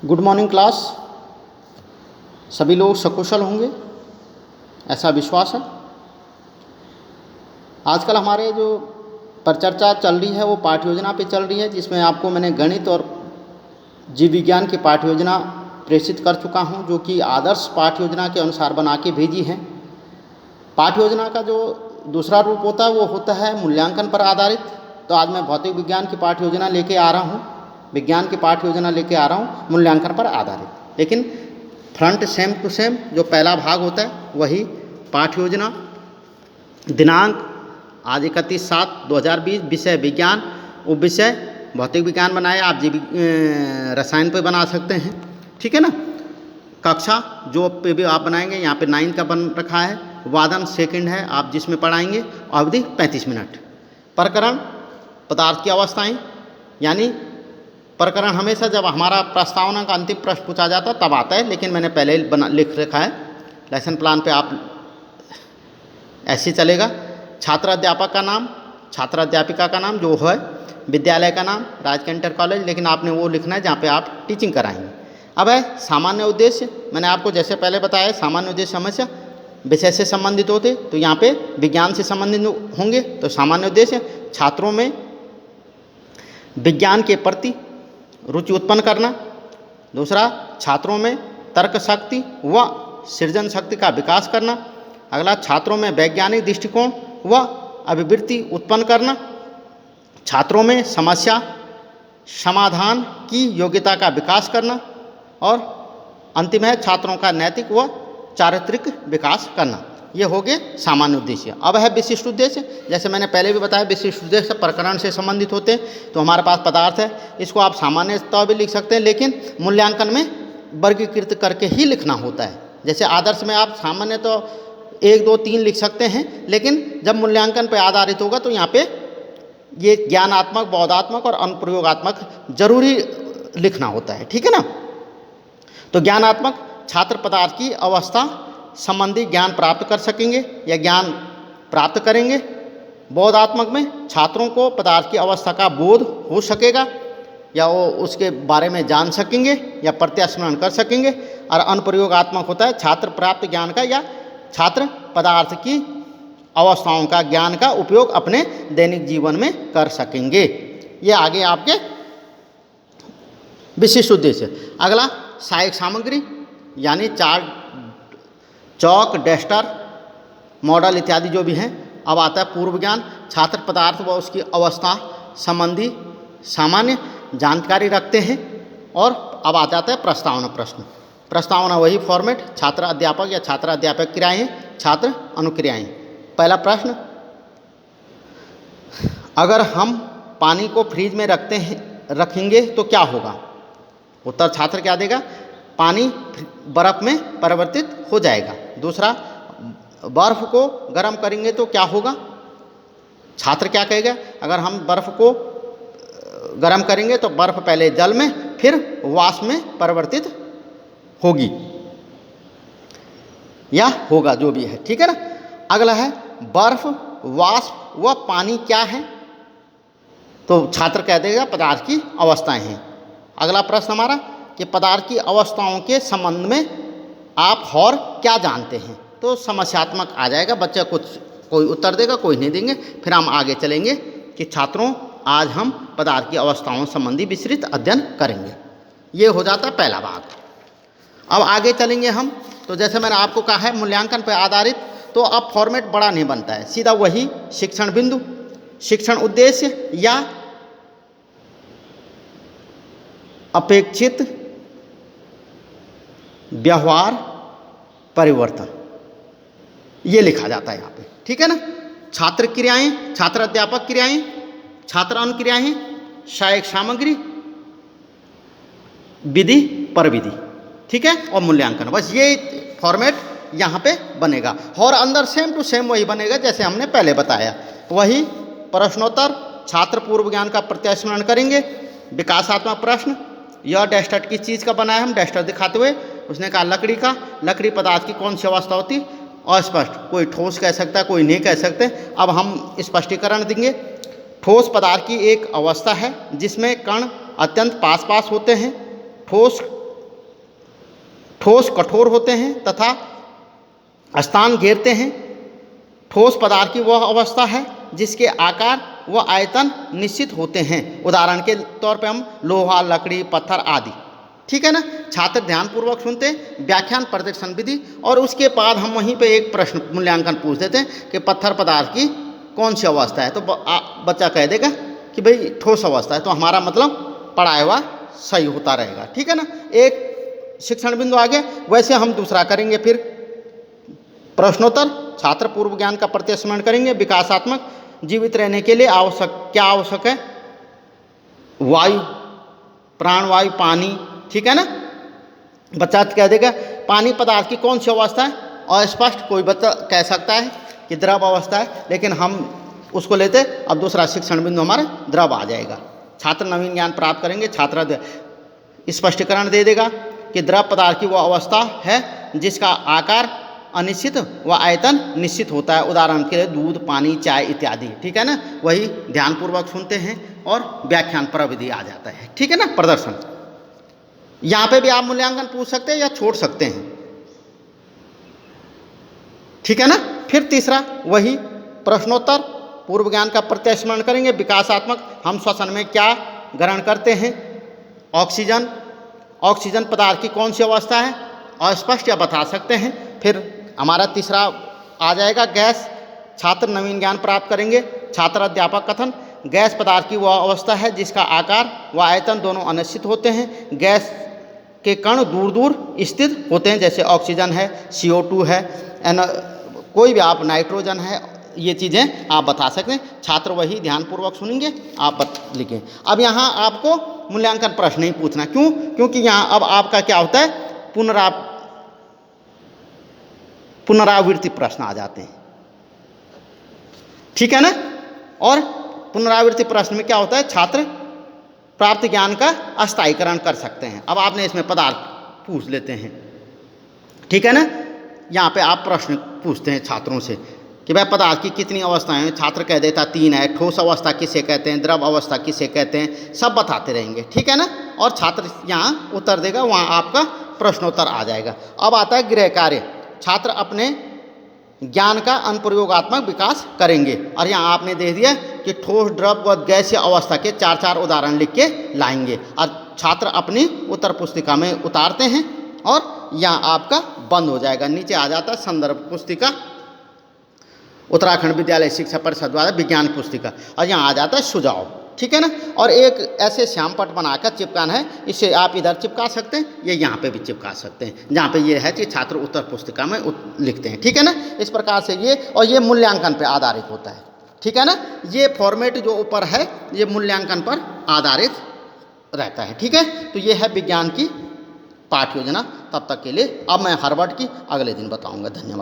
Good morning class. सभी लोग सकुशल होंगे ऐसा विश्वास है। आजकल हमारे जो परिचर्चा चल रही है वो पाठ्य योजना पे चल रही है, जिसमें आपको मैंने गणित और जीव विज्ञान की पाठ्य योजना प्रेषित कर चुका हूं, जो कि आदर्श पाठ्य योजना के अनुसार बना के भेजी है। पाठ्य योजना का जो दूसरा रूप होता है वो होता है मूल्यांकन पर आधारित। तो आज मैं भौतिक विज्ञान की पाठ्य योजना लेके आ रहा हूँ, विज्ञान की पाठ्य योजना लेके आ रहा हूँ मूल्यांकन पर आधारित। लेकिन फ्रंट सेम टू सेम जो पहला भाग होता है वही पाठ्य योजना। दिनांक आज 31/7/2020, विषय विज्ञान, उप विषय भौतिक विज्ञान बनाए, आप जीव रसायन पे बना सकते हैं, ठीक है ना। कक्षा जो पे भी आप बनाएंगे, यहाँ पे 9 का बन रखा है। वादन सेकंड है, आप जिसमें पढ़ाएंगे, अवधि 35 मिनट। प्रकरण पदार्थ की अवस्थाएं, यानी प्रकरण हमेशा जब हमारा प्रस्तावना का अंतिम प्रश्न पूछा जाता है तब आता है, लेकिन मैंने पहले लिख रखा है लेसन प्लान पे, आप ऐसे चलेगा। छात्र अध्यापक का नाम, छात्र अध्यापिका का नाम जो है, विद्यालय का नाम राजकीय इंटर कॉलेज, लेकिन आपने वो लिखना है जहाँ पे आप टीचिंग कराएंगे। अब है सामान्य उद्देश्य। मैंने आपको जैसे पहले बताया सामान्य उद्देश्य समस्या विषय से संबंधित होते, तो यहाँ पे विज्ञान से संबंधित होंगे। तो सामान्य उद्देश्य छात्रों में विज्ञान के प्रति रुचि उत्पन्न करना। दूसरा, छात्रों में तर्क शक्ति व सृजन शक्ति का विकास करना। अगला, छात्रों में वैज्ञानिक दृष्टिकोण व अभिवृत्ति उत्पन्न करना। छात्रों में समस्या समाधान की योग्यता का विकास करना। और अंतिम है छात्रों का नैतिक व चारित्रिक विकास करना। ये हो गए सामान्य उद्देश्य। अब है विशिष्ट उद्देश्य। जैसे मैंने पहले भी बताया, विशिष्ट उद्देश्य प्रकरण से संबंधित होते हैं। तो हमारे पास पदार्थ है, इसको आप सामान्य तौर पर लिख सकते हैं, लेकिन मूल्यांकन में वर्गीकृत करके ही लिखना होता है। जैसे आदर्श में आप सामान्य तो 1, 2, 3 लिख सकते हैं, लेकिन जब मूल्यांकन पर आधारित होगा तो यहाँ पे ये ज्ञानात्मक, बौद्धात्मक और अनुप्रयोगात्मक जरूरी लिखना होता है, ठीक है ना। तो ज्ञानात्मक, छात्र पदार्थ की अवस्था संबंधी ज्ञान प्राप्त कर सकेंगे या ज्ञान प्राप्त करेंगे। बौद्धात्मक में छात्रों को पदार्थ की अवस्था का बोध हो सकेगा या वो उसके बारे में जान सकेंगे या प्रत्यास्मरण कर सकेंगे। और अनुप्रयोगात्मक होता है छात्र प्राप्त ज्ञान का या छात्र पदार्थ की अवस्थाओं का ज्ञान का उपयोग अपने दैनिक जीवन में कर सकेंगे। ये आगे आपके विशिष्ट उद्देश्य। अगला, सहायक सामग्री, यानी चार्ट, चौक, डस्टर, मॉडल इत्यादि जो भी हैं। अब आता है पूर्व ज्ञान। छात्र पदार्थ व उसकी अवस्था संबंधी सामान्य जानकारी रखते हैं। और अब आ जाता है प्रस्तावना प्रश्न। प्रस्तावना वही फॉर्मेट, छात्र अध्यापक या छात्र अध्यापक क्रियाएं, छात्र अनुक्रियाएं। पहला प्रश्न, अगर हम पानी को फ्रिज में रखेंगे तो क्या होगा? उत्तर छात्र क्या देगा? पानी बर्फ में परिवर्तित हो जाएगा। दूसरा, बर्फ को गर्म करेंगे तो क्या होगा? छात्र क्या कहेगा? अगर हम बर्फ को गर्म करेंगे तो बर्फ पहले जल में फिर वाष्प में परिवर्तित होगी या होगा, जो भी है, ठीक है ना। अगला है बर्फ, वाष्प व पानी क्या है? तो छात्र कह देगा पदार्थ की अवस्थाएं हैं। अगला प्रश्न हमारा कि पदार्थ की अवस्थाओं के संबंध में आप और क्या जानते हैं? तो समस्यात्मक आ जाएगा, बच्चा कोई उत्तर देगा, कोई नहीं देंगे। फिर हम आगे चलेंगे कि छात्रों आज हम पदार्थ की अवस्थाओं संबंधी विस्तृत अध्ययन करेंगे। ये हो जाता है पहला भाग। अब आगे चलेंगे हम। तो जैसे मैंने आपको कहा है मूल्यांकन पर आधारित, तो अब फॉर्मेट बड़ा नहीं बनता है, सीधा वही शिक्षण बिंदु, शिक्षण उद्देश्य या अपेक्षित व्यवहार परिवर्तन, ये लिखा जाता है यहाँ पे, ठीक है ना। छात्र क्रियाएं, छात्र अध्यापक क्रियाएं, छात्र अनुक्रियाएं, सहायक सामग्री, विधि पर विधि, ठीक है, और मूल्यांकन। बस ये फॉर्मेट यहाँ पे बनेगा और अंदर सेम टू सेम वही बनेगा जैसे हमने पहले बताया। वही प्रश्नोत्तर, छात्र पूर्व ज्ञान का प्रत्यास्मरण करेंगे। विकासात्मक प्रश्न, यह डस्टर किस चीज़ का बनाया? हम डस्टर दिखाते हुए उसने कहा लकड़ी का। लकड़ी पदार्थ की कौन सी अवस्था होती? अस्पष्ट, कोई ठोस कह सकता है, कोई नहीं कह सकते। अब हम स्पष्टीकरण देंगे। ठोस पदार्थ की एक अवस्था है जिसमें कण अत्यंत पास पास होते हैं। ठोस ठोस कठोर होते हैं तथा स्थान घेरते हैं। ठोस पदार्थ की वह अवस्था है जिसके आकार व आयतन निश्चित होते हैं। उदाहरण के तौर पे हम लोहा, लकड़ी, पत्थर आदि। ठीक है ना। छात्र ध्यानपूर्वक सुनते हैं व्याख्यान प्रदर्शन विधि और उसके बाद हम वहीं पे एक प्रश्न मूल्यांकन पूछ देते हैं कि पत्थर पदार्थ की कौन सी अवस्था है। तो बच्चा कह देगा कि भाई ठोस अवस्था है, तो हमारा मतलब पढ़ाया हुआ सही होता रहेगा। ठीक है ना। एक शिक्षण बिंदु आगे। वैसे हम दूसरा करेंगे फिर प्रश्नोत्तर। छात्र पूर्व ज्ञान का प्रत्यस्मरण करेंगे। विकासात्मक जीवित रहने के लिए क्या आवश्यक है? वायु, प्राणवायु, पानी। ठीक है ना। बच्चा कह देगा पानी पदार्थ की कौन सी अवस्था है? अस्पष्ट कोई बच्चा कह सकता है कि द्रव अवस्था है, लेकिन हम उसको लेते अब दूसरा शिक्षण बिंदु हमारा द्रव आ जाएगा। छात्र नवीन ज्ञान प्राप्त करेंगे। छात्र स्पष्टीकरण दे देगा कि द्रव पदार्थ की वह अवस्था है जिसका आकार अनिश्चित व आयतन निश्चित होता है। उदाहरण के लिए दूध, पानी, चाय इत्यादि। ठीक है ना। वही ध्यानपूर्वक सुनते हैं और व्याख्यान प्रविधि आ जाता है। ठीक है ना। प्रदर्शन यहाँ पे भी आप मूल्यांकन पूछ सकते हैं या छोड़ सकते हैं। ठीक है ना। फिर तीसरा वही प्रश्नोत्तर पूर्व ज्ञान का प्रत्यस्मरण करेंगे। विकासात्मक हम श्वसन में क्या ग्रहण करते हैं? ऑक्सीजन। ऑक्सीजन पदार्थ की कौन सी अवस्था है? अस्पष्ट या बता सकते हैं। फिर हमारा तीसरा आ जाएगा गैस। छात्र नवीन ज्ञान प्राप्त करेंगे। छात्र अध्यापक कथन। गैस पदार्थ की वह अवस्था है जिसका आकार व आयतन दोनों अनिश्चित होते हैं। गैस के कण दूर दूर स्थित होते हैं, जैसे ऑक्सीजन है, CO2 है, कोई भी आप नाइट्रोजन है, ये चीज़ें आप बता सकते हैं। छात्र वही ध्यानपूर्वक सुनेंगे, आप लिखें। अब यहाँ आपको मूल्यांकन प्रश्न नहीं पूछना। क्यों? क्योंकि यहाँ अब आपका क्या होता है, पुनरावृत्ति प्रश्न आ जाते हैं। ठीक है ना। और पुनरावृत्ति प्रश्न में क्या होता है, छात्र प्राप्त ज्ञान का अस्थायीकरण कर सकते हैं। अब आपने इसमें पदार्थ पूछ लेते हैं। ठीक है ना। यहाँ पे आप प्रश्न पूछते हैं छात्रों से कि भाई पदार्थ की कितनी अवस्थाएं हैं? छात्र कह देता 3 है। ठोस अवस्था किसे कहते हैं? द्रव अवस्था किसे कहते हैं? सब बताते रहेंगे। ठीक है ना। और छात्र यहाँ उत्तर देगा, वहाँ आपका प्रश्नोत्तर आ जाएगा। अब आता है गृह कार्य। छात्र अपने ज्ञान का अनुप्रयोगात्मक विकास करेंगे। और यहाँ आपने दे दिया कि ठोस, द्रव व गैसीय अवस्था के 4 उदाहरण लिख के लाएंगे और छात्र अपनी उत्तर पुस्तिका में उतारते हैं और यहाँ आपका बंद हो जाएगा। नीचे आ जाता है संदर्भ पुस्तिका, उत्तराखंड विद्यालय शिक्षा परिषद द्वारा विज्ञान पुस्तिका, और यहाँ आ जाता है सुझाव। ठीक है ना। और एक ऐसे श्यामपट बनाकर चिपकाना है। इसे आप इधर चिपका सकते हैं, ये यहाँ पे भी चिपका सकते हैं, जहाँ पे ये है कि छात्र उत्तर पुस्तिका में लिखते हैं। ठीक है ना। इस प्रकार से ये, और ये मूल्यांकन पे आधारित होता है। ठीक है ना। ये फॉर्मेट जो ऊपर है ये मूल्यांकन पर आधारित रहता है। ठीक है। तो ये है विज्ञान की पाठ योजना। तब तक के लिए अब मैं हार्वर्ड की अगले दिन बताऊँगा। धन्यवाद।